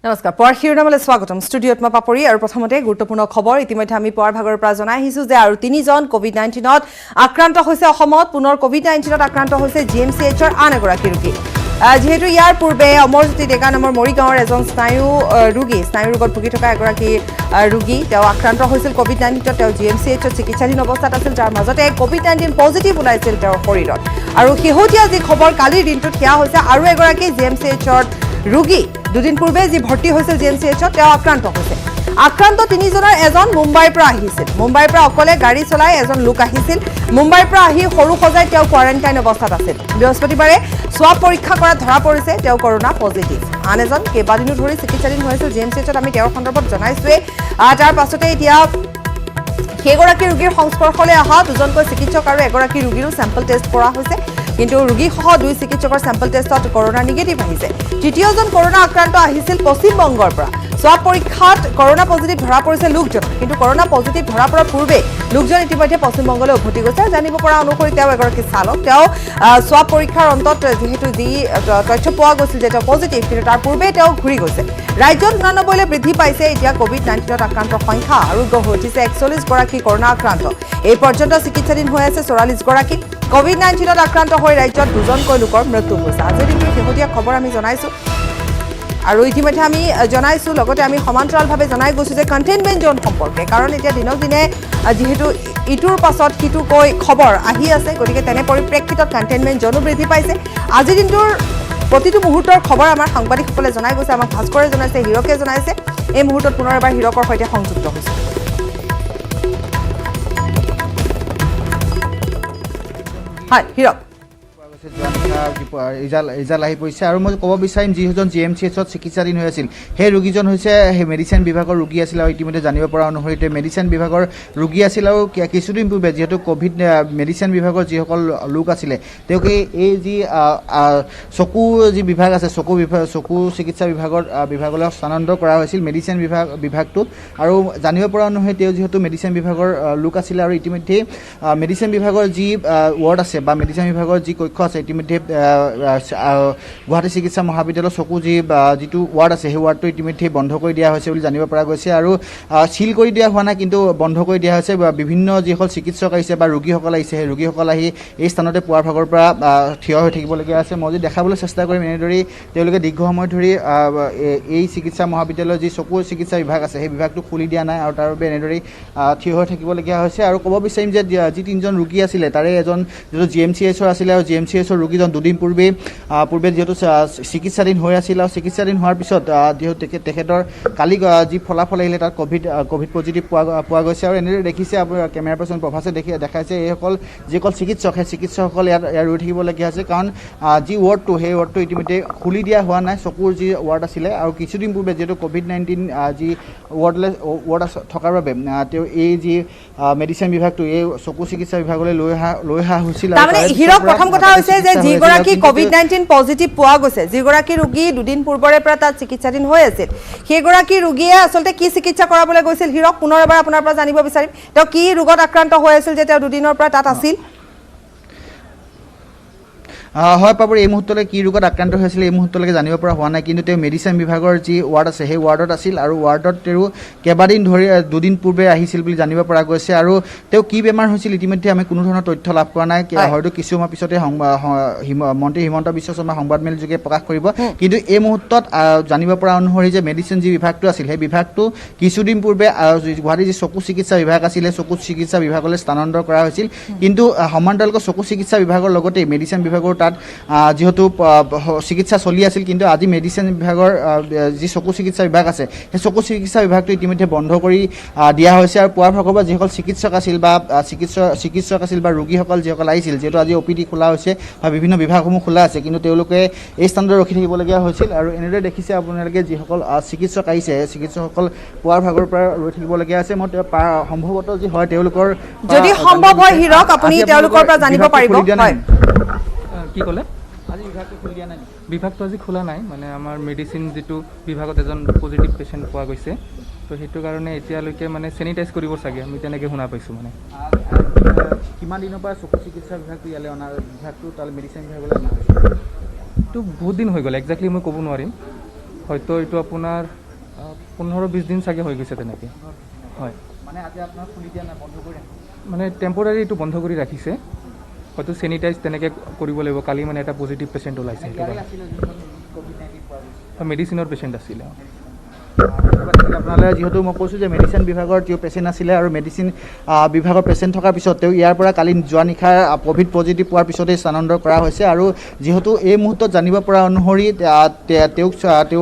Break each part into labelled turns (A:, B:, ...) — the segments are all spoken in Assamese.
A: নমস্কাৰ পুৱাৰ শিৰোনামলৈ স্বাগতম ষ্টুডিঅ'ত মই পাপৰি আৰু প্ৰথমতে গুৰুত্বপূৰ্ণ খবৰ ইতিমধ্যে আমি পুৱাৰ ভাগৰ পৰা জনাই আহিছো যে আৰু তিনিজন কোভিড-19ত আক্ৰান্ত হৈছে অসমত পুনৰ কোভিড-19ত আক্ৰান্ত হৈছে জিএমচিএইচৰ আন এগৰাকী ৰোগী যেহেতু ইয়াৰ পূৰ্বে অমৰজ্যোতি ডেকা নামৰ মৰিগাঁৱৰ এজন স্নায়ু ৰোগত ভুগি থকা এগৰাকী ৰোগী তেওঁ আক্ৰান্ত হৈছিল কোভিড-19ত তেওঁ জিএমচিএইচত চিকিৎসাধীন অৱস্থাত আছিল যাৰ মাজতে কোভিড-19 পজিটিভ ওলাইছিল তেওঁৰ শৰীৰত আৰু শেহতীয়া যি খবৰ কালিৰ দিনটোত সেয়া হৈছে আৰু এগৰাকী জিএমচিএইচৰ ৰোগী দুদিন পূৰ্বে যি ভৰ্তি হৈছিল জিএমচিএইচত তেওঁ আক্ৰান্ত হৈছে আক্ৰান্ত তিনিজনৰ এজন মুম্বাইৰ পৰা আহিছিল মুম্বাইৰ পৰা অকলে গাড়ী চলাই এজন লোক আহিছিল মুম্বাইৰ পৰা আহি সৰু সজাই তেওঁ কোৱাৰেণ্টাইন অৱস্থাত আছিল বৃহস্পতিবাৰে সোৱাব পৰীক্ষা কৰাত ধৰা পৰিছে তেওঁ কৰোনা পজিটিভ আন এজন কেইবাদিনো ধৰি চিকিৎসাধীন হৈ আছিল জিএমচিএইচত আমি তেওঁৰ সন্দৰ্ভত জনাইছোৱে তাৰ পাছতে এতিয়া সেইগৰাকী ৰোগীৰ সংস্পৰ্শলৈ অহা দুজনকৈ চিকিৎসক আৰু এগৰাকী ৰোগীৰো চেম্পল টেষ্ট কৰা হৈছে কিন্তু ৰোগীসহ দুই চিকিৎসকৰ চেম্পল টেষ্টত কৰোনা নিগেটিভ আহিছে তৃতীয়জন কৰোনা আক্ৰান্ত আহিছিল পশ্চিমবংগৰ পৰা সোৱাব পৰীক্ষাত কৰোনা পজিটিভ ধৰা পৰিছে লোকজন কিন্তু কৰোনা পজিটিভ ধৰা পৰাৰ পূৰ্বে লোকজন ইতিমধ্যে পশ্চিমবংগলৈ উভতি গৈছে জানিব পৰা অনুসৰি তেওঁ এগৰাকী চালক তেওঁ সোৱাব পৰীক্ষাৰ অন্তত যিহেতু যি তথ্য পোৱা গৈছিল যে তেওঁ পজিটিভ কিন্তু তাৰ পূৰ্বে তেওঁ ঘূৰি গৈছে ৰাজ্যত 89লৈ বৃদ্ধি পাইছে এতিয়া কোভিড-19ত আক্ৰান্তৰ সংখ্যা আৰু গঢ় উঠিছে 41 গৰাকী কৰোনা আক্ৰান্ত এই পৰ্যন্ত চিকিৎসাধীন হৈ আছে 44 গৰাকী কোভিড-19ত আক্ৰান্ত হৈ ৰাজ্যত দুজনকৈ লোকৰ মৃত্যু হৈছে আজিৰ দিনটোৰ শেহতীয়া খবৰ আমি জনাইছো আৰু ইতিমধ্যে আমি জনাইছো লগতে আমি সমান্তৰালভাৱে জনাই গৈছো যে কণ্টেইনমেণ্ট জোন সম্পৰ্কে কাৰণ এতিয়া দিনক দিনে যেহেতু ইটোৰ পাছত সিটোকৈ খবৰ আহি আছে গতিকে তেনে পৰিপ্ৰেক্ষিতত কণ্টেইনমেণ্ট জোনো বৃদ্ধি পাইছে আজিৰ দিনটোৰ প্ৰতিটো মুহূৰ্তৰ খবৰ আমাৰ সাংবাদিকসকলে জনাই গৈছে আমাক ভাস্কৰে জনাইছে হিৰকে জনাইছে এই মুহূৰ্তত পুনৰ এবাৰ হিৰকৰ সৈতে সংযুক্ত হৈছে হয় হিৰক
B: ৰিজাল্ট আহি পৰিছে আৰু মই ক'ব বিচাৰিম যিজন জিএমচিএইচত চিকিৎসাধীন হৈ আছিল সেই ৰোগীজন হৈছে মেডিচিন বিভাগৰ ৰোগী আছিল আৰু ইতিমধ্যে জানিব পৰা অনুসৰি মেডিচিন বিভাগৰ ৰোগী আছিল আৰু কিছুদিন পূৰ্বে যিহেতু কোভিড মেডিচিন বিভাগৰ যিসকল লোক আছিলে তেওঁলোকে এই যি চকু যি বিভাগ আছে চকু চিকিৎসা বিভাগলৈ স্থানান্তৰ কৰা হৈছিল মেডিচিন বিভাগটোত আৰু জানিব পৰা অনুসৰি তেওঁ যিহেতু মেডিচিন বিভাগৰ লোক আছিলে আৰু ইতিমধ্যে মেডিচিন বিভাগৰ যি ৱাৰ্ড আছে বা মেডিচিন বিভাগৰ যি কক্ষ আছে ইতিমধ্যে গুৱাহাটী চিকিৎসা মহাবিদ্যালয়ৰ চকু যিটো ৱাৰ্ড আছে সেই ৱাৰ্ডটো ইতিমধ্যে বন্ধ কৰি দিয়া হৈছে বুলি জানিব পৰা গৈছে আৰু চিল কৰি দিয়া হোৱা নাই কিন্তু বন্ধ কৰি দিয়া হৈছে বিভিন্ন যিসকল চিকিৎসক আহিছে বা ৰোগীসকল আহিছে সেই ৰোগীসকল আহি এই স্থানতে পুৱাৰ ভাগৰ পৰা থিয় হৈ থাকিবলগীয়া আছে মই যদি দেখাবলৈ চেষ্টা কৰিম এনেদৰেই তেওঁলোকে দীৰ্ঘ সময় ধৰি এই চিকিৎসা মহাবিদ্যালয়ৰ যি চকু চিকিৎসা বিভাগ আছে সেই বিভাগটো খুলি দিয়া নাই আৰু তাৰ বাবে এনেদৰেই থিয় হৈ থাকিবলগীয়া হৈছে আৰু ক'ব বিচাৰিম যে যি তিনিজন ৰোগী আছিলে তাৰে এজন যিটো জিএমচিএইচৰ আছিলে আৰু জিএমচিএইচৰ ৰোগীজন দুদিন পূৰ্বে যিহেতু চিকিৎসাধীন হৈ আছিল আৰু চিকিৎসাধীন হোৱাৰ পিছত যিহেতু তেখেতৰ কালি যি ফলাফল আহিলে তাত কোভিড পজিটিভ পোৱা গৈছে আৰু এনেদৰে দেখিছে আপোনাৰ কেমেৰা পাৰ্চন প্ৰভাসে দেখাইছে এইসকল যিসকল চিকিৎসক সেই চিকিৎসকসকল ইয়াত ৰৈ থাকিবলগীয়া হৈছে কাৰণ যি ৱাৰ্ডটো সেই ৱাৰ্ডটো ইতিমধ্যে খুলি দিয়া হোৱা নাই চকুৰ যি ৱাৰ্ড আছিলে আৰু কিছুদিন পূৰ্বে যিহেতু কোভিড-19 যি ৱাৰ্ড থকাৰ বাবে তেওঁ এই যি মেডিচিন বিভাগটো এই চকু চিকিৎসা বিভাগলৈ লৈ অহা হৈছিল
A: প্ৰথম কথা হৈছে যে যিগৰাকী কোভিড-19 পজিটিভ পোৱা গৈছে যিগৰাকী ৰোগী দুদিন পূৰ্বৰে পৰা তাত চিকিৎসাধীন হৈ আছিল সেইগৰাকী ৰোগীয়ে আচলতে কি চিকিৎসা কৰাবলৈ গৈছিল হিৰক পুনৰ এবাৰ আপোনাৰ পৰা জানিব বিচাৰিম তেওঁ কি ৰোগত আক্ৰান্ত হৈ আছিল যে তেওঁ দুদিনৰ পৰা তাত আছিল
B: হয় পাপৰ এই মুহূৰ্তলৈ কি ৰোগত আক্ৰান্ত হৈছিল এই মুহূৰ্তলৈকে জানিব পৰা হোৱা নাই কিন্তু তেওঁ মেডিচিন বিভাগৰ যি ৱাৰ্ড আছে সেই ৱাৰ্ডত আছিল আৰু ৱাৰ্ডত তেওঁ কেইবাদিন ধৰি দুদিন পূৰ্বে আহিছিল বুলি জানিব পৰা গৈছে আৰু তেওঁ কি বেমাৰ হৈছিল ইতিমধ্যে আমি কোনো ধৰণৰ তথ্য লাভ কৰা নাই হয়তো কিছু সময় পিছতে মন্ত্ৰী হিমন্ত বিশ্ব শৰ্মা সংবাদমেল যোগে প্ৰকাশ কৰিব কিন্তু এই মুহূৰ্তত জানিব পৰা অনুসৰি যে মেডিচিন যি বিভাগটো আছিল সেই বিভাগটো কিছুদিন পূৰ্বে গুৱাহাটীৰ যি চকু চিকিৎসা বিভাগ আছিলে চকু চিকিৎসা বিভাগলৈ স্থানান্তৰ কৰা হৈছিল কিন্তু সমান্তৰালকৈ চকু চিকিৎসা বিভাগৰ লগতে মেডিচিন বিভাগৰ তাত যেহেতু চিকিৎসা চলি আছিল কিন্তু আজি মেডিচিন বিভাগৰ যি চকু চিকিৎসা বিভাগ আছে সেই চকু চিকিৎসা বিভাগটো ইতিমধ্যে বন্ধ কৰি দিয়া হৈছে আৰু পুৱাৰ ভাগৰ পৰা যিসকল চিকিৎসক আছিল বা ৰোগীসকল যিসকল আহিছিল যিহেতু আজি অপিডি খোলা হৈছে বা বিভিন্ন বিভাগসমূহ খোলা আছে কিন্তু তেওঁলোকে এই স্থানতে ৰখি থাকিবলগীয়া হৈছিল আৰু এনেদৰে দেখিছে আপোনালোকে যিসকল চিকিৎসক আহিছে চিকিৎসকসকল পুৱাৰ ভাগৰ পৰা ৰৈ থাকিবলগীয়া আছে মই সম্ভৱতঃ যি হয় তেওঁলোকৰ
A: যদি সম্ভৱ হয় হিৰক আপুনি তেওঁলোকৰ পৰা জানিব পাৰিব
C: কি ক'লে আজি বিভাগটো খুলি দিয়া নাই বিভাগটো আজি খোলা নাই মানে আমাৰ মেডিচিন যিটো বিভাগত এজন পজিটিভ পেচেণ্ট পোৱা গৈছে তো সেইটো কাৰণে এতিয়ালৈকে মানে চেনিটাইজ কৰিব চাগে আমি তেনেকৈ শুনা পাইছোঁ মানে
B: কিমান দিনৰ পৰা চকু চিকিৎসা বিভাগটো ইয়ালৈ অনা বিভাগটো তালৈ মেডিচিন বিভাগলৈ অনা হৈছে
C: এইটো বহুত দিন হৈ গ'ল একজেক্টলি মই ক'ব নোৱাৰিম হয়তো এইটো আপোনাৰ 15-20 দিন চাগে হৈ গৈছে তেনেকৈ হয়
B: মানে আজি আপোনাৰ খুলি দিয়া নাই বন্ধ কৰি
C: মানে টেম্পৰাৰী এইটো বন্ধ কৰি ৰাখিছে হয়তো চেনিটাইজ তেনেকৈ কৰিব লাগিব কালি মানে এটা পজিটিভ পেচেণ্ট ওলাইছে মেডিচিনৰ পেচেণ্ট আছিলে
B: আপোনালোকে যিহেতু মই কৈছোঁ যে মেডিচিন বিভাগৰ তেওঁ পেচেণ্ট আছিলে আৰু মেডিচিন বিভাগৰ পেচেণ্ট থকাৰ পিছত তেওঁ ইয়াৰ পৰা কালি যোৱা নিশা ক'ভিড পজিটিভ পোৱাৰ পিছতেই স্থানান্তৰ কৰা হৈছে আৰু যিহেতু এই মুহূৰ্তত জানিব পৰা অনুসৰি তেওঁ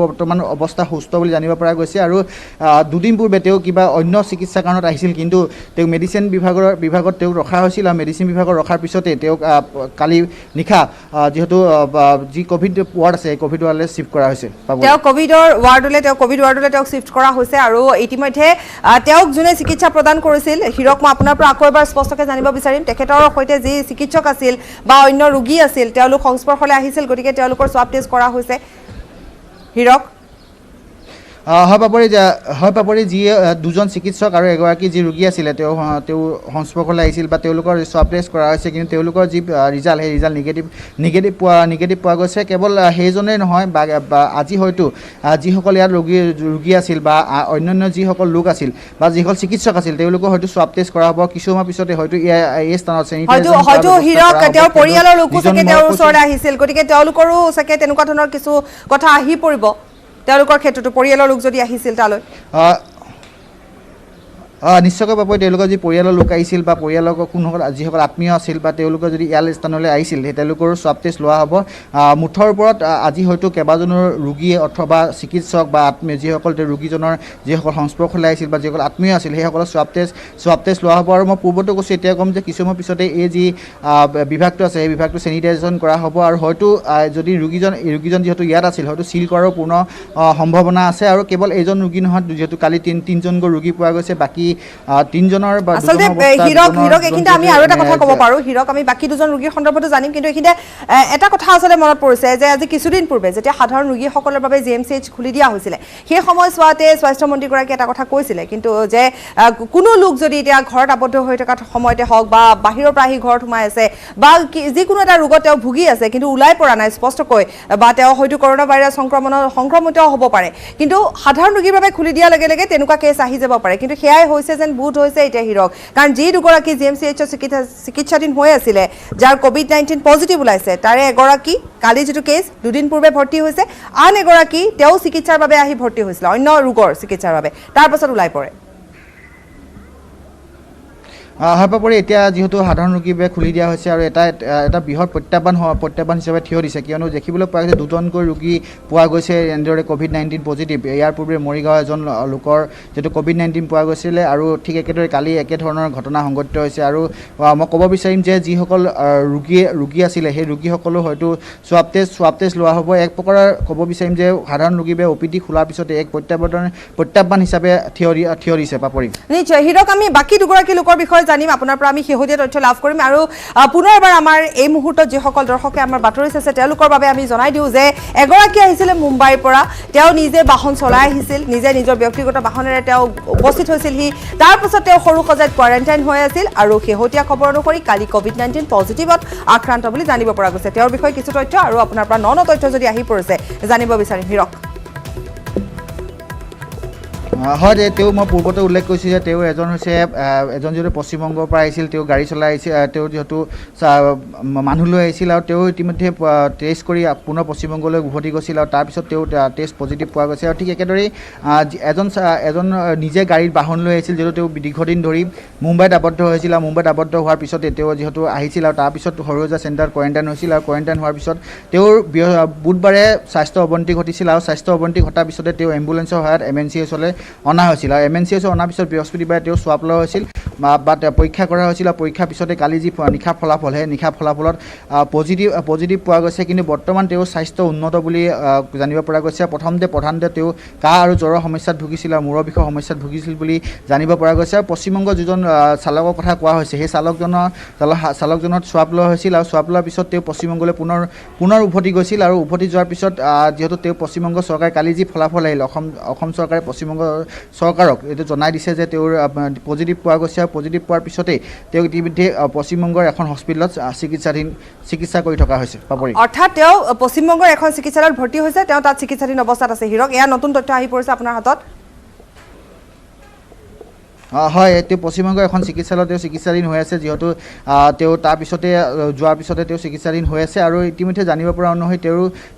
B: বৰ্তমান অৱস্থা সুস্থ বুলি জানিব পৰা গৈছে আৰু দুদিন পূৰ্বে তেওঁ কিবা অন্য চিকিৎসা কাৰণত আহিছিল কিন্তু তেওঁ মেডিচিন বিভাগত তেওঁক ৰখা হৈছিল আৰু মেডিচিন বিভাগত ৰখাৰ পিছতে তেওঁক কালি নিশা যিহেতু যি ক'ভিড ৱাৰ্ড আছে এই ক'ভিড ৱাৰ্ডলৈ শ্বিফ্ট কৰা হৈছে
A: তেওঁ ক'ভিড ৱাৰ্ডলৈ তেওঁক শ্বিফ্ট কৰা হৈছে আৰু ইতিমধ্যে তেওঁক যোনে চিকিৎসা প্ৰদান কৰিছিল হিৰক মই আপোনাৰ পৰা আকৌ এবাৰ স্পষ্টকৈ জানিব বিচাৰিম তেখেতৰ সৈতে যি চিকিৎসক আছিল বা অন্য ৰোগী আছিল তেওঁলোক সংস্পৰ্শলৈ আহিছিল গতিকে তেওঁলোকৰ স্বাব টেষ্ট কৰা হৈছে হিৰক
B: হয় পাপৰি যি দুজন চিকিৎসক আৰু এগৰাকী যি ৰোগী আছিলে তেওঁ সংস্পৰ্শলৈ আহিছিল বা তেওঁলোকৰ স্বাব টেষ্ট কৰা হৈছে কিন্তু তেওঁলোকৰ যি ৰিজাল্ট সেই ৰিজাল্ট নিগেটিভ পোৱা গৈছে কেৱল সেইজনেই নহয় বা আজি হয়তো যিসকল ইয়াত ৰোগী আছিল বা অন্যান্য যিসকল লোক আছিল বা যিসকল চিকিৎসক আছিল তেওঁলোকৰ হয়তো স্বাব টেষ্ট কৰা হ'ব কিছু সময় পিছতে হয়তো এই স্থানত
A: হয়তো হিৰক তেওঁৰ পৰিয়ালৰ লোকো চাগে তেওঁৰ ওচৰলৈ আহিছিল গতিকে তেওঁলোকৰো চাগে তেনেকুৱা ধৰণৰ কিছু কথা আহি পৰিব তেওঁলোকৰ ক্ষেত্ৰতো পৰিয়ালৰ লোক যদি আহিছিল তালৈ
B: নিশ্চয়কৈ পাব তেওঁলোকৰ যি পৰিয়ালৰ লোক আহিছিল বা পৰিয়ালৰ কোনসকল যিসকল আত্মীয় আছিল বা তেওঁলোকৰ যদি ইয়াৰ স্থানলৈ আহিছিল সেই তেওঁলোকৰো স্বাব টেষ্ট লোৱা হ'ব মুঠৰ ওপৰত আজি হয়তো কেইবাজনৰ ৰোগী অথবা চিকিৎসক বা আত্মীয় যিসকল ৰোগীজনৰ যিসকল সংস্পৰ্শলৈ আহিছিল বা যিসকল আত্মীয় আছিল সেইসকলৰ স্বাব টেষ্ট লোৱা হ'ব আৰু মই পূৰ্বতো কৈছোঁ এতিয়া ক'ম যে কিছুসময় পিছতে এই যি বিভাগটো আছে সেই বিভাগটো চেনিটাইজেশ্যন কৰা হ'ব আৰু হয়তো যদি ৰোগীজন যিহেতু ইয়াত আছিল হয়তো চিল কৰাৰো পূৰ্ণ সম্ভাৱনা আছে আৰু কেৱল এইজন ৰোগী নহয় যিহেতু কালি তিনিজনকৈ ৰোগী পোৱা গৈছে বাকী তিনজনৰ
A: আচলতে হিৰক এইখিনিতে আমি আৰু এটা কথা ক'ব পাৰোঁ হিৰক আমি বাকী দুজন ৰোগীৰ সন্দৰ্ভতো জানিম কিন্তু এইখিনিতে এটা কথা আচলতে মনত পৰিছে যে আজি কিছুদিন পূৰ্বে যেতিয়া সাধাৰণ ৰোগীসকলৰ বাবে GMCH খুলি দিয়া হৈছিলে সেই সময়ছোৱাতে স্বাস্থ্যমন্ত্ৰীগৰাকীয়ে এটা কথা কৈছিলে কিন্তু যে কোনো লোক যদি এতিয়া ঘৰত আবদ্ধ হৈ থকা সময়তে হওক বা বাহিৰৰ পৰা আহি ঘৰত সোমাই আছে বা যিকোনো এটা ৰোগত তেওঁ ভুগি আছে কিন্তু ওলাই পৰা নাই স্পষ্টকৈ বা তেওঁ হয়তো কৰোণা ভাইৰাছ সংক্ৰমিত হ'ব পাৰে কিন্তু সাধাৰণ ৰোগীৰ বাবে খুলি দিয়াৰ লগে লগে তেনেকুৱা কেছ আহি যাব পাৰে কিন্তু সেয়াই হৈছে যেন বুধ হৈছে এতিয়া হিৰক কাৰণ যি দুগৰাকী GMCHৰ চিকিৎসাধীন হৈ আছিলে যাৰ COVID-19 পজিটিভ ওলাইছে তাৰে এগৰাকী কালি যিটো কেছ দুদিন পূৰ্বে ভৰ্তি হৈছে আন এগৰাকী তেওঁ চিকিৎসাৰ বাবে আহি ভৰ্তি হৈছিলে অন্য ৰোগৰ চিকিৎসাৰ বাবে তাৰ পাছত ওলাই পৰে
B: হয় পাপৰি এতিয়া যিহেতু সাধাৰণ ৰোগীৰ বাবে খুলি দিয়া হৈছে আৰু এটা বৃহৎ প্ৰত্যাহ্বান হিচাপে থিয় দিছে কিয়নো দেখিবলৈ পোৱা গৈছে দুজনকৈ ৰোগী পোৱা গৈছে এনেদৰে COVID-19 পজিটিভ ইয়াৰ পূৰ্বে মৰিগাঁও এজন লোকৰ যিটো COVID-19 পোৱা গৈছিলে আৰু ঠিক একেদৰে কালি একেধৰণৰ ঘটনা সংঘটিত হৈছে আৰু মই ক'ব বিচাৰিম যে যিসকল ৰোগী আছিলে সেই ৰোগীসকলো হয়তো স্বাব টেষ্ট লোৱা হ'ব এক প্ৰকাৰৰ ক'ব বিচাৰিম যে সাধাৰণ ৰোগীৰ বাবে OPD খোলাৰ পিছতে এক প্ৰত্যাহ্বান হিচাপে থিয় দিছে পাপৰি
A: নিশ্চয় হিৰক আমি বাকী দুগৰাকী লোকৰ বিষয়ে জানিম আপোনাৰ পৰা আমি শেহতীয়া তথ্য লাভ কৰিম আৰু পুনৰবাৰ আমাৰ এই মুহূৰ্তত যিসকল দৰ্শকে আমাৰ বাতৰি চাইছে তেওঁলোকৰ বাবে আমি জনাই দিওঁ যে এগৰাকী আহিছিলে মুম্বাইৰ পৰা তেওঁ নিজে বাহন চলাই আহিছিল নিজে নিজৰ ব্যক্তিগত বাহনেৰে তেওঁ উপস্থিত হৈছিলহি তাৰপিছত তেওঁ সৰু সজাইত কোৱাৰেণ্টাইন হৈ আছিল আৰু শেহতীয়া খবৰ অনুসৰি কালি COVID-19 পজিটিভত আক্ৰান্ত বুলি জানিব পৰা গৈছে তেওঁৰ বিষয়ে কিছু তথ্য আৰু আপোনাৰ পৰা ন তথ্য যদি আহি পৰিছে জানিব বিচাৰিম হিৰক
B: হয় তেওঁ মই পূৰ্বতে উল্লেখ কৰিছোঁ যে তেওঁ এজন যিহেতু পশ্চিমবংগৰ পৰা আহিছিল তেওঁ গাড়ী চলাই আহিছিল তেওঁ যিহেতু মানুহ লৈ আহিছিল আৰু তেওঁ ইতিমধ্যে টেষ্ট কৰি পুনৰ পশ্চিমবংগলৈ উভতি গৈছিল আৰু তাৰপিছত তেওঁ টেষ্ট পজিটিভ পোৱা গৈছে আৰু ঠিক একেদৰেই এজন নিজে গাড়ীত বাহন লৈ আহিছিল যিহেতু তেওঁ দীৰ্ঘদিন ধৰি মুম্বাইত আবদ্ধ হৈছিল আৰু মুম্বাইত আবদ্ধ হোৱাৰ পিছতে তেওঁ যিহেতু আহিছিল আৰু তাৰপিছত সৰুসজাই চেণ্টাৰত কোৱাৰেণ্টাইন হৈছিল আৰু কোৱাৰেণ্টাইন হোৱাৰ পিছত তেওঁৰ বুধবাৰে স্বাস্থ্য অৱনতি ঘটিছিল আৰু স্বাস্থ্য অৱনতি ঘটাৰ পিছতে তেওঁ এম্বুলেঞ্চৰ সহায়ত MNCHলৈ অনা হৈছিল আৰু MNCH অনাৰ পিছত বৃহস্পতিবাৰে তেওঁ স্বাব লোৱা হৈছিল বা পৰীক্ষা কৰা হৈছিল আৰু পৰীক্ষাৰ পিছতে কালি যি নিশা ফলাফল সেই নিশা ফলাফলত পজিটিভ পোৱা গৈছে কিন্তু বৰ্তমান তেওঁৰ স্বাস্থ্য উন্নত বুলি জানিব পৰা গৈছে প্ৰধানতে তেওঁ কাহ আৰু জ্বৰৰ সমস্যাত ভুগিছিল আৰু মূৰৰ বিষৰ সমস্যাত ভুগিছিল বুলি জানিব পৰা গৈছে আৰু পশ্চিমবংগৰ যিজন চালকৰ কথা কোৱা হৈছে সেই চালকজনৰ স্বাব লোৱা হৈছিল আৰু স্বাব লোৱাৰ পিছত তেওঁ পশ্চিমবংগলৈ পুনৰ উভতি গৈছিল আৰু উভতি যোৱাৰ পিছত যিহেতু তেওঁ পশ্চিমবংগ চৰকাৰে কালি যি ফলাফল আহিল অসম চৰকাৰে পশ্চিমবংগ চৰকাৰক এইটো জনাই দিছে যে তেওঁৰ পজিটিভ পোৱা গৈছে তেওঁ পজিটিভ পোৱাৰ পিছতেই তেওঁ ইতিমধ্যে পশ্চিমবংগৰ এখন হস্পিটেলত চিকিৎসা কৰি থকা হৈছে পাপৰি
A: অৰ্থাৎ তেওঁ পশ্চিমবংগৰ এখন চিকিৎসালয়ত ভৰ্তি হৈছে তেওঁ তাত চিকিৎসাধীন অৱস্থাত আছে হিৰক এয়া নতুন তথ্য আহি পৰিছে আপোনাৰ হাতত
B: হয় তেওঁ পশ্চিমবংগৰ এখন চিকিৎসালয়ত তেওঁ চিকিৎসাধীন হৈ আছে যিহেতু তেওঁ তাৰপিছতে যোৱাৰ পিছতে তেওঁ চিকিৎসাধীন হৈ আছে আৰু ইতিমধ্যে জানিব পৰা অনুসৰি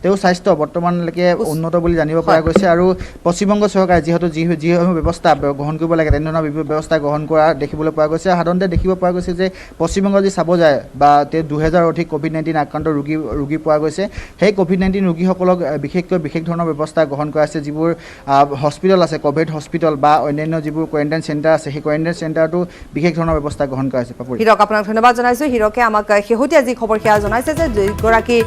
B: তেওঁৰ স্বাস্থ্য বৰ্তমানলৈকে উন্নত বুলি জানিব পৰা গৈছে আৰু পশ্চিমবংগ চৰকাৰে যিহেতু যিসমূহ ব্যৱস্থা গ্ৰহণ কৰিব লাগে তেনেধৰণৰ ব্যৱস্থা গ্ৰহণ কৰা দেখিবলৈ পোৱা গৈছে সাধাৰণতে দেখিব পোৱা গৈছে যে পশ্চিমবংগ যি চাব যায় বা তেওঁ 2000 অধিক COVID-19 আক্ৰান্ত ৰোগী পোৱা গৈছে সেই COVID-19 ৰোগীসকলক বিশেষ ধৰণৰ ব্যৱস্থা গ্ৰহণ কৰা আছে যিবোৰ হস্পিটেল আছে কোভিড হস্পিটেল বা অন্যান্য যিবোৰ কোৱাৰেণ্টাইন চেণ্টাৰ আছে সেই কোৱাৰেণ্টাইন চেণ্টাৰটো বিশেষ ধৰণৰ ব্যৱস্থা গ্ৰহণ কৰা হৈছে পাপৰি
A: হিৰক আপোনাক ধন্যবাদ জনাইছো হিৰকে আমাক শেহতীয়া যি খবৰ সেয়া জনাইছে যে দুগৰাকী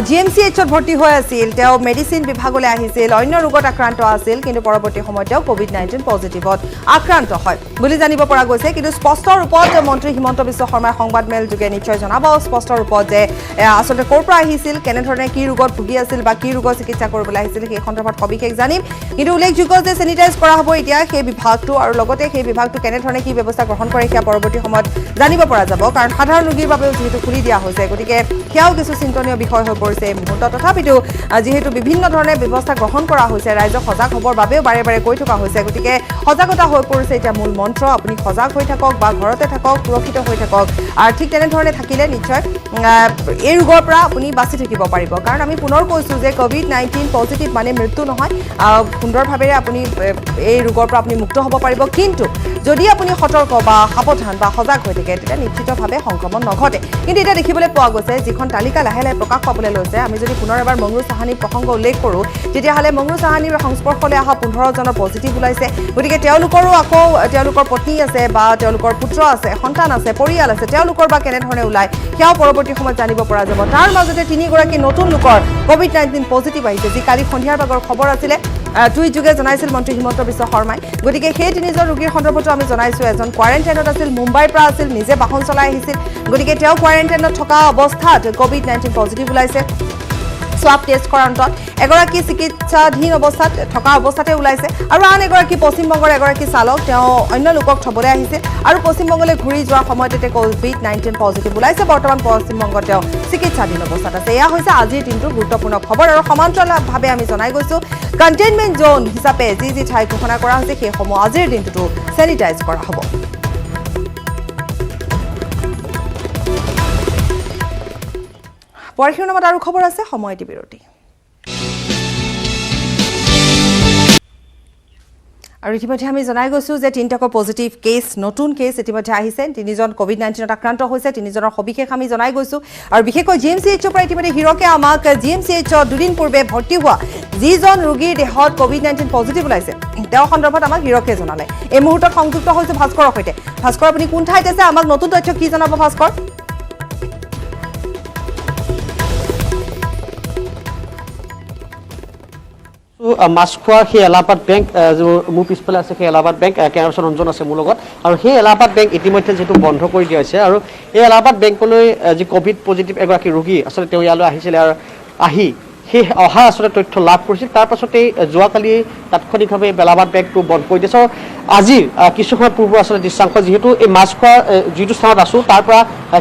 A: GMCHত ভৰ্তি হৈ আছিল তেওঁ মেডিচিন বিভাগলৈ আহিছিল অন্য ৰোগত আক্ৰান্ত আছিল কিন্তু পৰৱৰ্তী সময়ত তেওঁ COVID-19 পজিটিভত আক্ৰান্ত হয় বুলি জানিব পৰা গৈছে কিন্তু স্পষ্ট ৰূপত মন্ত্ৰী হিমন্ত বিশ্ব শৰ্মাই সংবাদমেল যোগে নিশ্চয় জনাব স্পষ্ট ৰূপত যে আচলতে ক'ৰ পৰা আহিছিল কেনেধৰণে কি ৰোগত ভুগি আছিল বা কি ৰোগৰ চিকিৎসা কৰিবলৈ আহিছিল সেই সন্দৰ্ভত সবিশেষ জানিম কিন্তু উল্লেখযোগ্য যে চেনিটাইজ কৰা হ'ব এতিয়া সেই বিভাগটো আৰু লগতে সেই বিভাগটো কেনেধৰণে কি ব্যৱস্থা গ্ৰহণ কৰে সেয়া পৰৱৰ্তী সময়ত জানিব পৰা যাব কাৰণ সাধাৰণ ৰোগীৰ বাবেও যিহেতু খুলি দিয়া হৈছে গতিকে সেয়াও কিছু চিন্তনীয় বিষয় হৈ পৰিছে এই মুহূৰ্তত তথাপিতো যিহেতু বিভিন্ন ধৰণে ব্যৱস্থা গ্ৰহণ কৰা হৈছে ৰাইজক সজাগ হ'বৰ বাবেও বাৰে বাৰে কৈ থকা হৈছে গতিকে সজাগতা হৈ পৰিছে এতিয়া মূল মন্ত্ৰ আপুনি সজাগ হৈ থাকক বা ঘৰতে থাকক সুৰক্ষিত হৈ থাকক আৰু ঠিক তেনেধৰণে থাকিলে নিশ্চয় এই ৰোগৰ পৰা আপুনি বাচি থাকিব পাৰিব কাৰণ আমি পুনৰ কৈছোঁ যে COVID-19 পজিটিভ মানে মৃত্যু নহয় সুন্দৰভাৱেৰে আপুনি এই ৰোগৰ পৰা আপুনি মুক্ত হ'ব পাৰিব কিন্তু যদি আপুনি সতৰ্ক বা সাৱধান বা সজাগ হৈ থাকে তেতিয়া নিশ্চিতভাৱে সংক্ৰমণ নঘটে কিন্তু এতিয়া দেখিবলৈ পোৱা গৈছে যিখন তালিকা লাহে লাহে প্ৰকাশ পাবলৈ লৈছে আমি যদি পুনৰ এবাৰ মংগৰু চাহানীৰ প্ৰসংগ উল্লেখ কৰোঁ তেতিয়াহ'লে মংগৰু চাহানীৰ সংস্পৰ্শলৈ অহা 15 জনৰ পজিটিভ ওলাইছে গতিকে তেওঁলোকৰো আকৌ তেওঁলোকৰ পত্নী আছে বা তেওঁলোকৰ পুত্ৰ আছে সন্তান আছে পৰিয়াল আছে তেওঁলোকৰ বা কেনেধৰণে ওলায় সেয়াও পৰৱৰ্তী সময়ত জানিব পৰা যাব তাৰ মাজতে 3 গৰাকী নতুন লোকৰ COVID-19 পজিটিভ আহিছে যি কালি সন্ধিয়াৰ ভাগৰ খবৰ আছিলে টুইট যোগে জনাইছিল মন্ত্ৰী হিমন্ত বিশ্ব শৰ্মাই গতিকে সেই 3জন ৰোগীৰ সন্দৰ্ভতো আমি জনাইছোঁ এজন কোৱাৰেণ্টাইনত আছিল মুম্বাইৰ পৰা আছিল নিজে বাহন চলাই আহিছিল গতিকে তেওঁ কোৱাৰেণ্টাইনত থকা অৱস্থাত COVID-19 পজিটিভ ওলাইছে সোৱাব টেষ্ট কৰাৰ অন্তত এগৰাকী চিকিৎসাধীন অৱস্থাত থকা অৱস্থাতে ওলাইছে আৰু আন এগৰাকী পশ্চিমবংগৰ এগৰাকী চালক তেওঁ অন্য লোকক থবলৈ আহিছিল আৰু পশ্চিমবংগলৈ ঘূৰি যোৱাৰ সময়তে COVID-19 পজিটিভ ওলাইছে বৰ্তমান পশ্চিমবংগত তেওঁ চিকিৎসাধীন অৱস্থাত আছে এয়া হৈছে আজিৰ দিনটোৰ গুৰুত্বপূৰ্ণ খবৰ আৰু সমান্তৰালভাৱে আমি জনাই গৈছোঁ কণ্টেইনমেণ্ট জোন হিচাপে যি ঠাই ঘোষণা কৰা হৈছে সেইসমূহ আজিৰ দিনটোতো চেনিটাইজ কৰা হ'ব পৰহিৰ আৰু খবৰ আছে সময় এটি বিৰতি আৰু ইতিমধ্যে আমি জনাই গৈছোঁ যে 3টা পজিটিভ কেছ নতুন কেছ ইতিমধ্যে আহিছে 3জন COVID-19ত আক্ৰান্ত হৈছে 3জনৰ সবিশেষ আমি জনাই গৈছোঁ আৰু বিশেষকৈ GMCHৰ পৰা ইতিমধ্যে হিৰকে আমাক GMCHত দুদিন পূৰ্বে ভৰ্তি হোৱা যিজন ৰোগীৰ দেহত COVID-19 পজিটিভ ওলাইছে তেওঁ সন্দৰ্ভত আমাক হিৰকে জনালে এই মুহূৰ্তত সংযুক্ত হৈছে ভাস্কৰৰ সৈতে ভাস্কৰ আপুনি কোন ঠাইত আছে আমাক নতুন তথ্য কি জনাব ভাস্কৰ
D: মাছখোৱাৰ সেই এলাহাবাদ বেংক মোৰ পিছফালে আছে সেই এলাহাবাদ বেংক কেৰাচন ৰঞ্জন আছে মোৰ লগত আৰু সেই এলাহাবাদ বেংক ইতিমধ্যে যিটো বন্ধ কৰি দিয়া হৈছে আৰু এই এলাহাবাদ বেংকলৈ যি কোভিড পজিটিভ এগৰাকী ৰোগী আচলতে তেওঁ ইয়ালৈ আহিছিলে আৰু আহি সেই অহা আচলতে তথ্য লাভ কৰিছিল তাৰ পাছতেই যোৱাকালি তাৎক্ষণিকভাৱে এলাহাবাদ বেংকটো বন্ধ কৰি দিছে আজি কিছু সময় পূৰ্বে আচলতে দৃশ্যাংশ যিহেতু এই মাছখোৱাৰ যিটো স্থানত আছোঁ তাৰ পৰা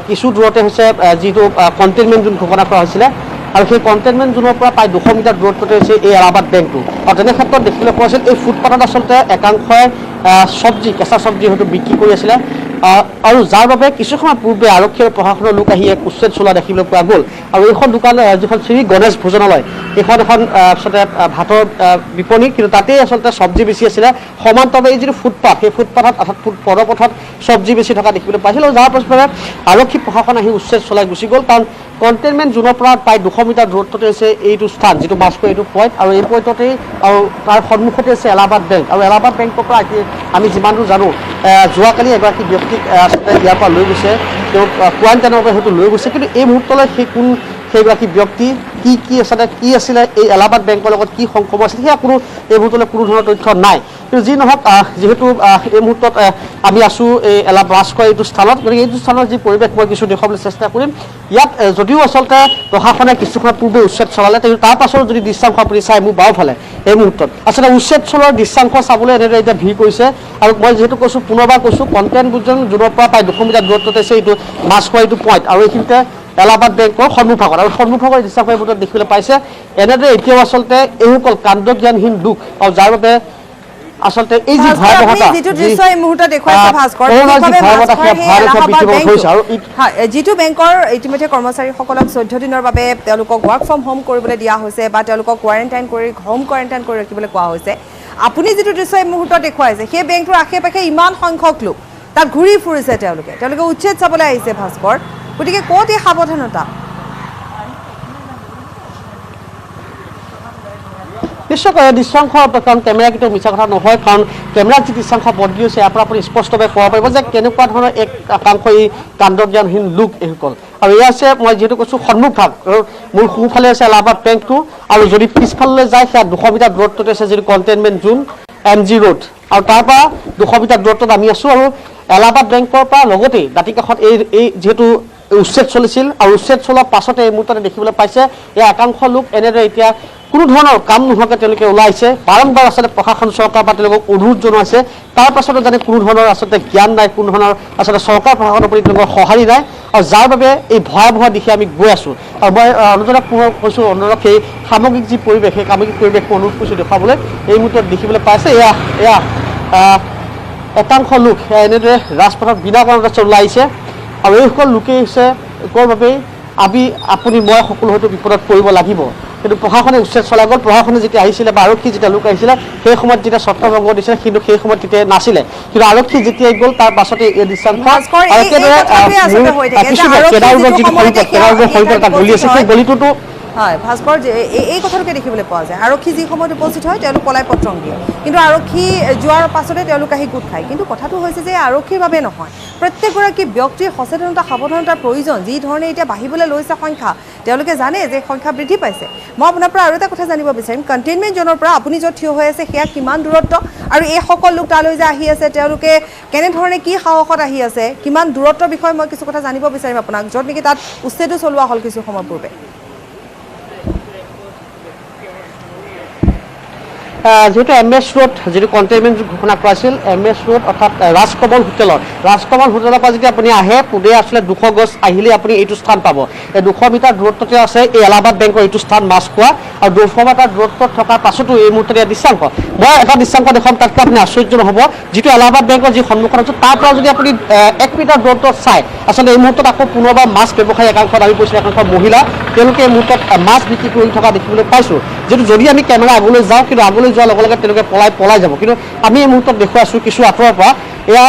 D: কিছু দূৰতে হৈছে যিটো কণ্টেইনমেণ্ট জোন ঘোষণা কৰা হৈছিলে আৰু সেই কণ্টেইনমেণ্ট জোনৰ পৰা প্ৰায় 200 মিটাৰ দূৰত্বতে হৈছে এই এলাহাবাদ বেংকটো আৰু তেনে ক্ষেত্ৰত দেখিবলৈ পোৱা হৈছিল এই ফুটপাথত আচলতে একাংশই কেঁচা চব্জি হয়তো বিক্ৰী কৰি আছিলে আৰু যাৰ বাবে কিছু সময় পূৰ্বে আৰক্ষী আৰু প্ৰশাসনৰ লোক আহি এক উচ্ছেদ চলোৱা দেখিবলৈ পোৱা গ'ল আৰু এইখন দোকান যিখন শ্ৰী গণেশ ভোজনালয় এইখন এখন আচলতে ভাতৰ বিপণী কিন্তু তাতেই আচলতে চব্জি বেছি আছিলে সমান্তৰালভাৱে এই যিটো ফুটপাথ সেই ফুটপাথত অৰ্থাৎ পদপথত চব্জি বেছি থকা দেখিবলৈ পাইছিল আৰু যাৰ পাছতে আৰক্ষী প্ৰশাসন আহি উচ্ছেদ চলাই গুচি গ'ল কাৰণ কণ্টেইনমেণ্ট জোনৰ পৰা প্ৰায় 200 মিটাৰ দূৰত্বতে আছে এইটো স্থান যিটো মাছখোৱা এইটো পইণ্ট আৰু এই পইণ্টতেই আৰু তাৰ সন্মুখতে আছে এলাহাবাদ বেংক আৰু এলাহাবাদ বেংকৰ পৰা আমি যিমান দূৰ জানো যোৱাকালি এগৰাকী ব্যক্তিক আচলতে ইয়াৰ পৰা লৈ গৈছে তেওঁক কোৱাৰেণ্টাইনৰ বাবে হয়তো লৈ গৈছে কিন্তু এই মুহূৰ্তলৈ সেইগৰাকী ব্যক্তি কি আছিলে এই এলাহাবাদ বেংকৰ লগত কি সংক্ৰমণ আছিল সেয়া কোনো এই মুহূৰ্তলৈ কোনো ধৰণৰ তথ্য নাই কিন্তু যি নহওক যিহেতু এই মুহূৰ্তত আমি আছোঁ এই মাছখোৱা এইটো স্থানত গতিকে এইটো স্থানৰ যি পৰিৱেশ মই কিছু দেখুৱাবলৈ চেষ্টা কৰিম ইয়াত যদিও আচলতে প্ৰশাসনে কিছুক্ষণ পূৰ্বে উচ্ছেদ চলালে কিন্তু তাৰ পাছতো যদি দৃশ্যাংশ আপুনি চাই মোৰ বাওঁফালে এই মুহূৰ্তত আচলতে উচ্ছেদ চলোৱাৰ দৃশ্যাংশ চাবলৈ এনেদৰে এতিয়া ভিৰ কৰিছে আৰু মই যিহেতু কৈছোঁ পুনৰবাৰ কৈছোঁ কণ্টেইনমেণ্ট জোনৰ পৰা প্ৰায় 200 মিটাৰ দূৰত্বত আছে এইটো মাছখোৱা এইটো পইণ্ট আৰু এইখিনিতে এলাহাবাদ বেংকৰ সন্মুখত আৰু সন্মুখৰ দৃশ্যাংশ এই মুহূৰ্তত দেখিবলৈ পাইছে এনেদৰে এতিয়াও আচলতে এইসকল কাণ্ডজ্ঞানহীন লোক আৰু যাৰ বাবে আচলতে এই যি ভয়াৱহতা
A: যিটো দৃশ্য এই মুহূৰ্তত দেখুৱাইছে ভাস্কৰ যিটো বেংকৰ ইতিমধ্যে কৰ্মচাৰীসকলক 14 দিনৰ বাবে তেওঁলোকক ৱৰ্ক ফ্ৰম হোম কৰিবলৈ দিয়া হৈছে বা তেওঁলোকক কোৱাৰেণ্টাইন কৰি হোম কোৱাৰেণ্টাইন কৰি ৰাখিবলৈ কোৱা হৈছে আপুনি যিটো দৃশ্য এই মুহূৰ্তত দেখুৱাইছে সেই বেংকটোৰ আশে পাশে ইমান সংখ্যক লোক তাত ঘূৰি ফুৰিছে তেওঁলোকে উচ্ছেদ চাবলৈ আহিছে ভাস্কৰ গতিকে ক'ত এই সাৱধানতা
D: নিশ্চয়কৈ দৃশ্যাংশ কাৰণ কেমেৰা কিন্তু মিছা কথা নহয় কাৰণ কেমেৰাত যি দৃশ্যাংশ বন্দী হৈছে ইয়াৰ পৰা আপুনি স্পষ্টভাৱে ক'ব পাৰিব যে কেনেকুৱা ধৰণৰ এক একাংশ এই কাণ্ডজ্ঞানহীন লোক এইসকল আৰু এয়া আছে মই যিহেতু কৈছোঁ সন্মুখভাগ আৰু মোৰ সোঁফালে আছে এলাহাবাদ বেংকটো আৰু যদি পিছফাললৈ যায় সেয়া 200 মিটাৰ দূৰত্বতে আছে যিটো কণ্টেইনমেণ্ট জোন MG ৰোড আৰু তাৰ পৰা 200 মিটাৰ দূৰত্বত আমি আছোঁ আৰু এলাহাবাদ বেংকৰ পৰা লগতেই দাঁতিকাষত এই যিহেতু উচ্ছেদ চলিছিল আৰু উচ্ছেদ চলোৱাৰ পাছতে এই মুহূৰ্ততে দেখিবলৈ পাইছে এই একাংশ লোক এনেদৰে এতিয়া কোনো ধৰণৰ কাম নোহোৱাকৈ তেওঁলোকে ওলাইছে বাৰম্বাৰ আচলতে প্ৰশাসন চৰকাৰ বা তেওঁলোকক অনুৰোধ জনাইছে তাৰ পাছতো জানে কোনো ধৰণৰ আচলতে জ্ঞান নাই কোনো ধৰণৰ আচলতে চৰকাৰ প্ৰশাসনৰ প্ৰতি তেওঁলোকৰ সঁহাৰি নাই আৰু যাৰ বাবে এই ভয়াৱহ দিশে আমি গৈ আছোঁ আৰু মই অনুজনক পুনৰ কৈছোঁ অনুৰোধক সেই সামগ্ৰিক যি পৰিৱেশ সেই সামগ্ৰিক পৰিৱেশ মই অনুৰোধ কৰিছোঁ দেখুৱাবলৈ এই মুহূৰ্তত দেখিবলৈ পাইছে এয়া একাংশ লোক এনেদৰে ৰাজপথত বিনা কাৰণত ওলাই আহিছে আৰু এইসকল লোকেই হৈছে লোকৰ বাবেই আপুনি মই সকলো হয়তো বিপদত পৰিব লাগিব কিন্তু প্ৰশাসনে উচ্ছেদ চলাই গ'ল প্ৰশাসনে যেতিয়া আহিছিলে বা আৰক্ষী যেতিয়া লোক আহিছিলে সেই সময়ত যেতিয়া ছত্ৰভংগ দিছিলে কিন্তু সেই সময়ত তেতিয়া নাছিলে কিন্তু আৰক্ষী যেতিয়াই গ'ল তাৰ পাছতে এই দৃশ্যাংশ গলি আছে সেই গলিটোতো
A: হয় ভাস্কৰ এই কথাটোকে দেখিবলৈ পোৱা যায় আৰক্ষী যি সময়ত উপস্থিত হয় তেওঁলোক পলাই পত্ৰং দিয়ে কিন্তু আৰক্ষী যোৱাৰ পাছতে তেওঁলোক আহি গোট খায় কিন্তু কথাটো হৈছে যে আৰক্ষীৰ বাবে নহয় প্ৰত্যেকগৰাকী ব্যক্তিৰ সচেতনতা সাৱধানতাৰ প্ৰয়োজন যি ধৰণে এতিয়া বাঢ়িবলৈ লৈছে সংখ্যা তেওঁলোকে জানে যে সংখ্যা বৃদ্ধি পাইছে মই আপোনাৰ পৰা আৰু এটা কথা জানিব বিচাৰিম কণ্টেইনমেণ্ট জোনৰ পৰা আপুনি য'ত থিয় হৈ আছে সেয়া কিমান দূৰত্ব আৰু এই সকলো লোক তালৈ যে আহি আছে তেওঁলোকে কেনেধৰণে কি সাহসত আহি আছে কিমান দূৰত্বৰ বিষয়ে মই কিছু কথা জানিব বিচাৰিম আপোনাক য'ত নেকি তাত উচ্ছেদো চলোৱা হ'ল কিছু সময় পূৰ্বে
D: যেহেতু MS ৰোড যিটো কণ্টেইনমেণ্ট ঘোষণা কৰা আছিল MS ৰোড অৰ্থাৎ ৰাজকমল হোটেলৰ পৰা যদি আপুনি আহে পুনে আচলতে 200 গজ আহিলে আপুনি এইটো স্থান পাব এই 200 মিটাৰ দূৰত্বতে আছে এই এলাহাবাদ বেংকৰ এইটো স্থান মাছখোৱা আৰু 200 মিটাৰ দূৰত্বত থকাৰ পাছতো এই মুহূৰ্তত ইয়াৰ দৃশ্যাংশ মই এটা দৃশ্যাংশ দেখুৱাম তাতকৈ আপুনি আশ্চৰ্য নহ'ব যিটো এলাহাবাদ বেংকৰ যি সন্মুখত আছে তাৰ পৰা যদি আপুনি 1 মিটাৰ দূৰত্বত চায় আচলতে এই মুহূৰ্তত আকৌ পুনৰবাৰ মাছ ব্যৱসায়ী একাংশত আমি কৈছোঁ একাংশ মহিলা তেওঁলোকে এই মুহূৰ্তত মাছ বিক্ৰী কৰি থকা দেখিবলৈ পাইছোঁ যিটো যদি আমি কেমেৰা আগলৈ যাওঁ কিন্তু আগলৈ যোৱাৰ লগে লগে তেওঁলোকে পলাই যাব কিন্তু আমি এই মুহূৰ্তত দেখুৱাইছোঁ কিছু আঁতৰৰ পৰা এয়া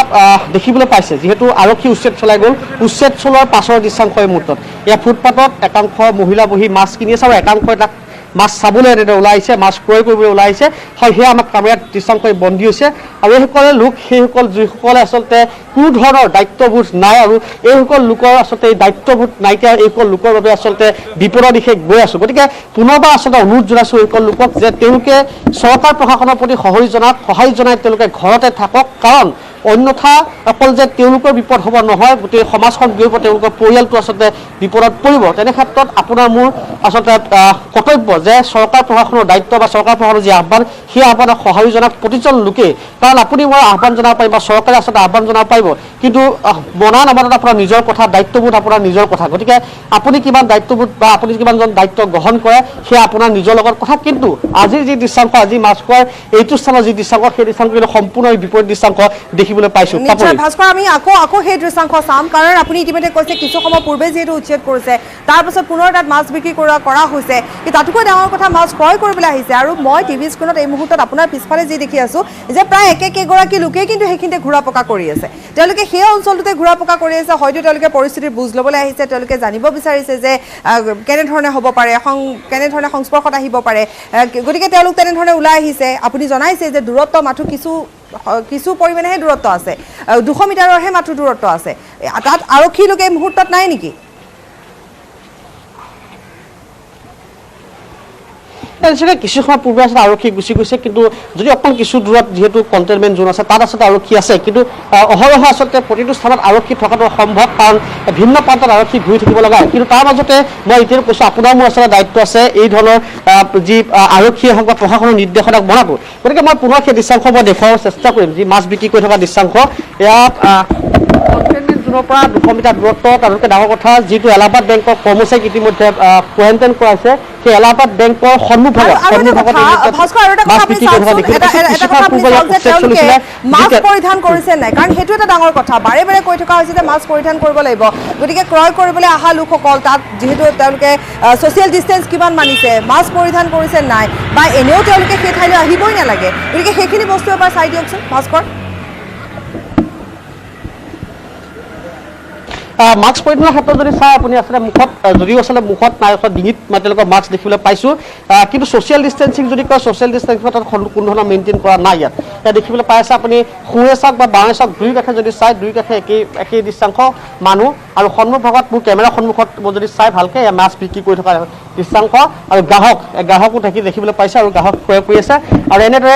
D: দেখিবলৈ পাইছে যিহেতু আৰক্ষী উচ্ছেদ চলাই গ'ল উচ্ছেদ চলোৱাৰ পাছৰ দৃশ্যাংশ এই মুহূৰ্তত এয়া ফুটপাথত একাংশ মহিলা বহি মাছ কিনি আছে আৰু একাংশ তাক মাছ চাবলৈ এনেদৰে ওলাই আহিছে মাছ ক্ৰয় কৰিবলৈ ওলাই আহিছে হয় সেয়া আমাৰ কেমেৰাত দৃশ্যাংশ বন্দী হৈছে আৰু এইসকলে লোক সেইসকল যিসকলে আচলতে কোনো ধৰণৰ দায়িত্ববোধ নাই আৰু এইসকল লোকৰ আচলতে এই দায়িত্ববোধ নাইকিয়া এইসকল লোকৰ বাবে আচলতে বিপদৰ দিশে গৈ আছোঁ গতিকে পুনৰবাৰ আচলতে অনুৰোধ জনাইছোঁ এইসকল লোকক যে তেওঁলোকে চৰকাৰ প্ৰশাসনৰ প্ৰতি সঁহাৰি জনাই তেওঁলোকে ঘৰতে থাকক কাৰণ অন্যথা অকল যে তেওঁলোকৰ বিপদ হ'ব নহয় গোটেই সমাজখন গৈ তেওঁলোকৰ পৰিয়ালটো আচলতে বিপদত পৰিব তেনে ক্ষেত্ৰত আপোনাৰ মোৰ আচলতে কৰ্তব্য যে চৰকাৰ প্ৰশাসনৰ দায়িত্ব বা চৰকাৰ প্ৰশাসনৰ যি আহ্বান সেই আহ্বানক সঁহাৰি জনাক প্ৰতিজন লোকেই কাৰণ আপুনি মই আহ্বান জনাব পাৰিম বা চৰকাৰে আচলতে আহ্বান জনাব পাৰিব কিন্তু মনা নামানত আপোনাৰ নিজৰ কথা দায়িত্ববোধ আপোনাৰ নিজৰ কথা গতিকে আপুনি কিমান দায়িত্ববোধ বা আপুনি কিমানজন দায়িত্ব গ্ৰহণ কৰে সেয়া আপোনাৰ নিজৰ লগত কথা কিন্তু আজিৰ যি দৃশ্যাংশ আজি মাছখোৱাৰ এইটো স্থানৰ যি দৃশ্যাংশ সেই দৃশ্যাংশ কিন্তু সম্পূৰ্ণ বিপৰীত দৃশ্যাংশ দেখিবলৈ পাইছোঁ
A: ভাস্কৰ আমি আকৌ সেই দৃশ্যাংশ চাম কাৰণ আপুনি ইতিমধ্যে কৈছে কিছু সময় পূৰ্বে যিহেতু উচ্ছেদ কৰিছে তাৰপাছত পুনৰ তাত মাছ বিক্ৰী কৰা হৈছে কিন্তু তাতোকৈ ডাঙৰ কথা মাছ ক্ৰয় কৰিবলৈ আহিছে আৰু মই টিভি স্ক্ৰীণত এই মুহূৰ্তত আপোনাৰ পিছফালে যি দেখি আছোঁ যে প্ৰায় একেগৰাকী লোকেই কিন্তু সেইখিনিতে ঘূৰা পকা কৰি আছে তেওঁলোকে সেই অঞ্চলটোতে ঘূৰা পকা কৰি আছে হয়তো তেওঁলোকে পৰিস্থিতিৰ বুজ ল'বলৈ আহিছে তেওঁলোকে জানিব বিচাৰিছে যে কেনেধৰণে হ'ব পাৰে কেনেধৰণে সংস্পৰ্শত আহিব পাৰে গতিকে তেওঁলোক তেনেধৰণে ওলাই আহিছে আপুনি জনাইছে যে দূৰত্ব মাথো কিছু পৰিমাণেহে দূৰত্ব আছে 200 মিটাৰৰহে মাথো দূৰত্ব আছে তাত আৰক্ষী লোক এই মুহূৰ্তত নাই নেকি
D: নিশ্চয়কৈ কিছু সময় পূৰ্বে আচলতে আৰক্ষী গুচি গৈছে, কিন্তু যদি অকণ কিছু দূৰত যিহেতু কণ্টেইনমেণ্ট জোন আছে তাত আচলতে আৰক্ষী আছে, কিন্তু অহৰহ আচলতে প্ৰতিটো স্থানত আৰক্ষী থকাটো সম্ভৱ, কাৰণ ভিন্ন প্ৰান্তত আৰক্ষী ঘূৰি থাকিব লগা হয়। কিন্তু তাৰ মাজতে মই এতিয়া কৈছোঁ আপোনাৰ মোৰ আচলতে দায়িত্ব আছে এই ধৰণৰ যি আৰক্ষীয়ে হওক বা প্ৰশাসনৰ নিৰ্দেশনাক মনাটো। গতিকে মই পুনৰ সেই দৃশ্যাংশ মই দেখুৱাব চেষ্টা কৰিম, যি মাছ বিক্ৰী কৰি থকা দৃশ্যাংশ। ইয়াত কণ্টেইনমেণ্ট জোনৰ পৰা 200 মিটাৰ দূৰত্ব, তাতকৈ ডাঙৰ কথা যিটো এলাহাবাদ বেংকৰ কৰ্মচাৰীক ইতিমধ্যে কোৱাৰেণ্টাইন কৰাইছে, সেই এলাহাবাদ বেংকৰ সন্মুখত
A: মাস্ক পৰিধান কৰিছে নাই, কাৰণ সেইটো এটা ডাঙৰ কথা। বাৰে বাৰে কৈ থকা হৈছে যে মাস্ক পৰিধান কৰিব লাগিব। গতিকে ক্ৰয় কৰিবলৈ অহা লোকসকল তাত যিহেতু তেওঁলোকে ছ'চিয়েল ডিষ্টেঞ্চ কিমান মানিছে, মাস্ক পৰিধান কৰিছে নাই, বা এনেও তেওঁলোকে সেই ঠাইলৈ আহিবই নালাগে। গতিকে সেইখিনি বস্তু এবাৰ চাই দিয়কচোন মাস্কৰ।
D: মাস্ক পৰিধানৰ ক্ষেত্ৰত যদি চাই আপুনি আচলতে মুখত যদিও আচলতে মুখত নাই, ডিঙিত মই তেওঁলোকৰ মাস্ক দেখিবলৈ পাইছোঁ, কিন্তু ছ'চিয়েল ডিষ্টেঞ্চিং যদি কয় ছ'চিয়েল ডিষ্টেঞ্চিং তাত কোনো ধৰণৰ মেইনটেইন কৰা নাই। ইয়াত দেখিবলৈ পাই আছে আপুনি সোঁৱে চাওক বা বাওঁৱে চাওক, দুই কাষে যদি চাই দুই কাষে একেই দৃশ্যাংশ মানুহ, আৰু সন্মুখভাগত মোৰ কেমেৰাৰ সন্মুখত মই যদি চাই ভালকৈ মাছ বিক্ৰী কৰি থকা দৃশ্যাংশ, আৰু গ্ৰাহকো দেখিবলৈ পাইছে, আৰু গ্ৰাহক ক্ৰয় কৰি আছে। আৰু এনেদৰে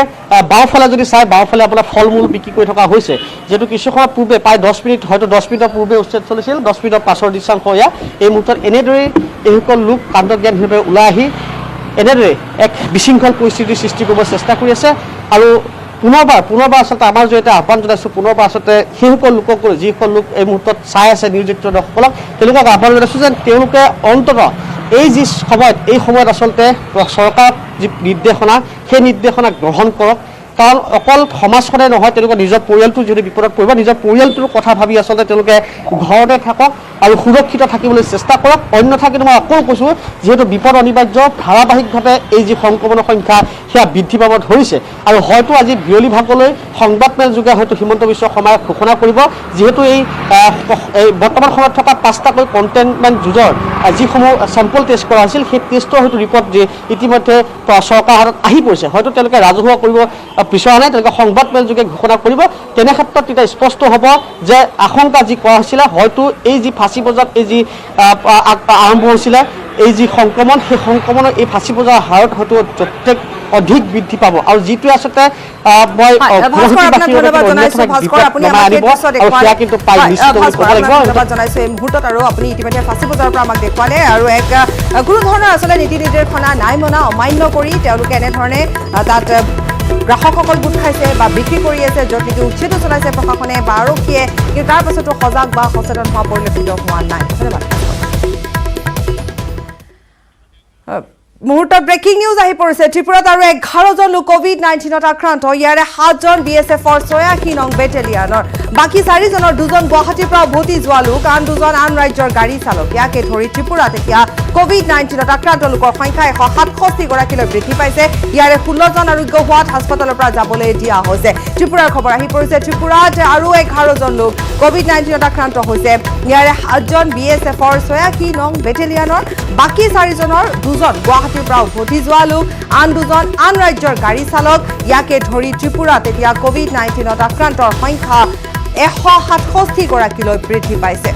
D: বাওঁফালে যদি চাই বাওঁফালে আপোনাৰ ফল মূল বিক্ৰী কৰি থকা হৈছে, যিহেতু কিছু সময় পূৰ্বে প্ৰায় 10 মিনিট হয়তো 10 মিনিটৰ পূৰ্বে উচ্ছেদ চলিছিল, 10 মিনিটৰ পাছৰ দৃশ্যাংশ এয়া। এই মুহূৰ্তত এনেদৰেই এইসকল লোক কাণ্ডজ্ঞানভাৱে ওলাই আহি এনেদৰে এক বিশৃংখল পৰিস্থিতিৰ সৃষ্টি কৰিব চেষ্টা কৰি আছে। আৰু পুনৰবাৰ আচলতে আমাৰ জৰিয়তে আহ্বান জনাইছোঁ, পুনৰবাৰ আচলতে সেইসকল লোকক, যিসকল লোক এই মুহূৰ্তত চাই আছে নিয়োজিত দৰ্শকসকলক, তেওঁলোকক আহ্বান জনাইছোঁ যেন তেওঁলোকে অন্ততঃ এই যি সময়ত আচলতে চৰকাৰৰ যি নিৰ্দেশনা, সেই নিৰ্দেশনা গ্ৰহণ কৰক। কাৰণ অকল সমাজখনে নহয়, তেওঁলোকৰ নিজৰ পৰিয়ালটো যদি বিপদত পৰিব, নিজৰ পৰিয়ালটোৰ কথা ভাবি আচলতে তেওঁলোকে ঘৰতে থাকক আৰু সুৰক্ষিত থাকিবলৈ চেষ্টা কৰক। অন্যথা কিন্তু মই আকৌ কৈছোঁ, যিহেতু বিপদ অনিবাৰ্য, ধাৰাবাহিকভাৱে এই যি সংক্ৰমণৰ সংখ্যা সেয়া বৃদ্ধি পাব ধৰিছে, আৰু হয়তো আজি বিয়লি ভাগলৈ সংবাদমেল যোগে হয়তো হিমন্ত বিশ্ব শৰ্মাই ঘোষণা কৰিব, যিহেতু এই বৰ্তমান সময়ত থকা 5টাকৈ কণ্টেইনমেণ্ট জোনৰ যিসমূহ চেম্পল টেষ্ট কৰা হৈছিল, সেই টেষ্টৰ হয়তো ৰিপৰ্ট ইতিমধ্যে চৰকাৰৰ হাতত আহি পৰিছে। হয়তো তেওঁলোকে ৰাজহুৱা কৰিব বিচৰা নাই, তেওঁলোকে সংবাদমেল যোগে ঘোষণা কৰিব। তেনে ক্ষেত্ৰত তেতিয়া স্পষ্ট হ'ব যে আশংকা যি কৰা হৈছিলে, হয়তো এই যি ফাঁচী বজাৰত এই যি আৰম্ভ হৈছিলে এই যি সংক্ৰমণ, সেই সংক্ৰমণৰ এই ফাঁচী বজাৰ হাৰত হয়তো যথেষ্ট অধিক বৃদ্ধি পাব। আৰু যিটোৱে আচলতে মই
A: ধন্যবাদ জনাইছোঁ এই মুহূৰ্তত। আৰু আপুনি ইতিমধ্যে ফাঁচী বজাৰৰ পৰা আমাক দেখুৱালে, আৰু কোনো ধৰণৰ আচলতে নীতি নিৰ্দেশনা নাই মনা অমান্য কৰি তেওঁলোকে এনেধৰণে তাত গ্ৰাহকসকল গোট খাইছে বা বিক্ৰী কৰি আছে, য'ত নেকি উচ্ছেদো চলাইছে প্ৰশাসনে বা আৰক্ষীয়ে, কিন্তু তাৰ পাছতো সজাগ বা সচেতন হোৱা পৰিলক্ষিত হোৱা নাই। ধন্যবাদ। মুহূৰ্তত ব্ৰেকিং নিউজ আহি পৰিছে। ত্ৰিপুৰাত আৰু 11জন লোক COVID-19ত আক্ৰান্ত। ইয়াৰে 7জন BSFৰ 86 নং বেটেলিয়ানৰ, বাকী 4জনৰ 2জন গুৱাহাটীৰ পৰা উভতি যোৱা লোক, আন 2জন আন ৰাজ্যৰ গাড়ী চালক। ইয়াকে ধৰি ত্ৰিপুৰাত এতিয়া COVID-19ত আক্ৰান্ত লোকৰ সংখ্যা 167 গৰাকীলৈ বৃদ্ধি পাইছে। ইয়াৰে 16জন আৰোগ্য হোৱাত হাস্পতালৰ পৰা যাবলৈ দিয়া হৈছে। ত্ৰিপুৰাৰ খবৰ আহি পৰিছে। ত্ৰিপুৰাত আৰু 11জন লোক COVID-19ত আক্ৰান্ত হৈছে। ইয়াৰে 7জন BSFৰ 86 নং বেটেলিয়ানৰ, বাকী 4জনৰ 2জন গুৱাহাটীৰ পৰা উভতি যোৱা লোক, আন 2জন আন ৰাজ্যৰ গাড়ী চালক। ইয়াকে ধৰি ত্ৰিপুৰাত এতিয়া COVID-19ত আক্ৰান্তৰ সংখ্যা 167 গৰাকীলৈ বৃদ্ধি পাইছে।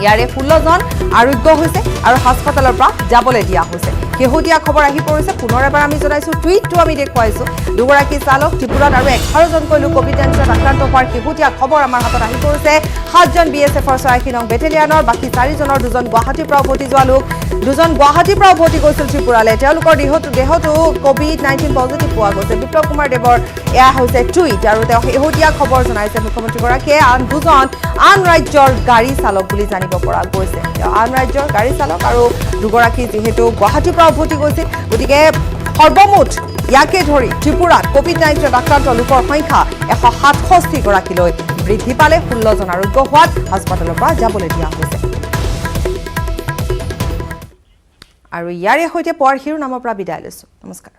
A: ইয়াৰে 16জন আৰোগ্য হৈছে আৰু হাস্পতালৰ পৰা যাবলৈ দিয়া হৈছে। শেহতীয়া খবৰ আহি পৰিছে। পুনৰ এবাৰ আমি জনাইছোঁ, টুইটটো আমি দেখুৱাইছোঁ। 2গৰাকী চালক ত্ৰিপুৰাত আৰু 11জনকৈ লোক COVID-19ত আক্ৰান্ত হোৱাৰ শেহতীয়া খবৰ আমাৰ হাতত আহি পৰিছে। 7জন BSFৰ 86 নং বেটেলিয়ানৰ, বাকী 4জনৰ 2জন গুৱাহাটীৰ পৰা উভতি যোৱা লোক। 2জন গুৱাহাটীৰ পৰা উভতি গৈছিল ত্ৰিপুৰালৈ। তেওঁলোকৰ দেহতো COVID-19 পজিটিভ পোৱা গৈছে। বিপ্লৱ কুমাৰ দেৱৰ এয়া হৈছে টুইট, আৰু তেওঁ শেহতীয়া খবৰ জনাইছে মুখ্যমন্ত্ৰীগৰাকীয়ে। আন 2জন আন ৰাজ্যৰ গাড়ী চালক বুলি জানিব পৰা গৈছে। তেওঁ আন ৰাজ্যৰ গাড়ী চালক, আৰু 2গৰাকী যিহেতু গুৱাহাটীৰ পৰা উভতি গৈছিল। গতিকে সৰ্বমুঠ ইয়াকে ধৰি ত্ৰিপুৰাত COVID-19ত আক্ৰান্ত লোকৰ সংখ্যা 167 গৰাকীলৈ বৃদ্ধি পালে। 16জন আৰোগ্য হোৱাত হাস্পতালৰ পৰা যাবলৈ দিয়া হৈছে। আৰু ইয়াৰে সৈতে পুৱাৰ শিৰোনামৰ পৰা বিদায় লৈছোঁ। নমস্কাৰ।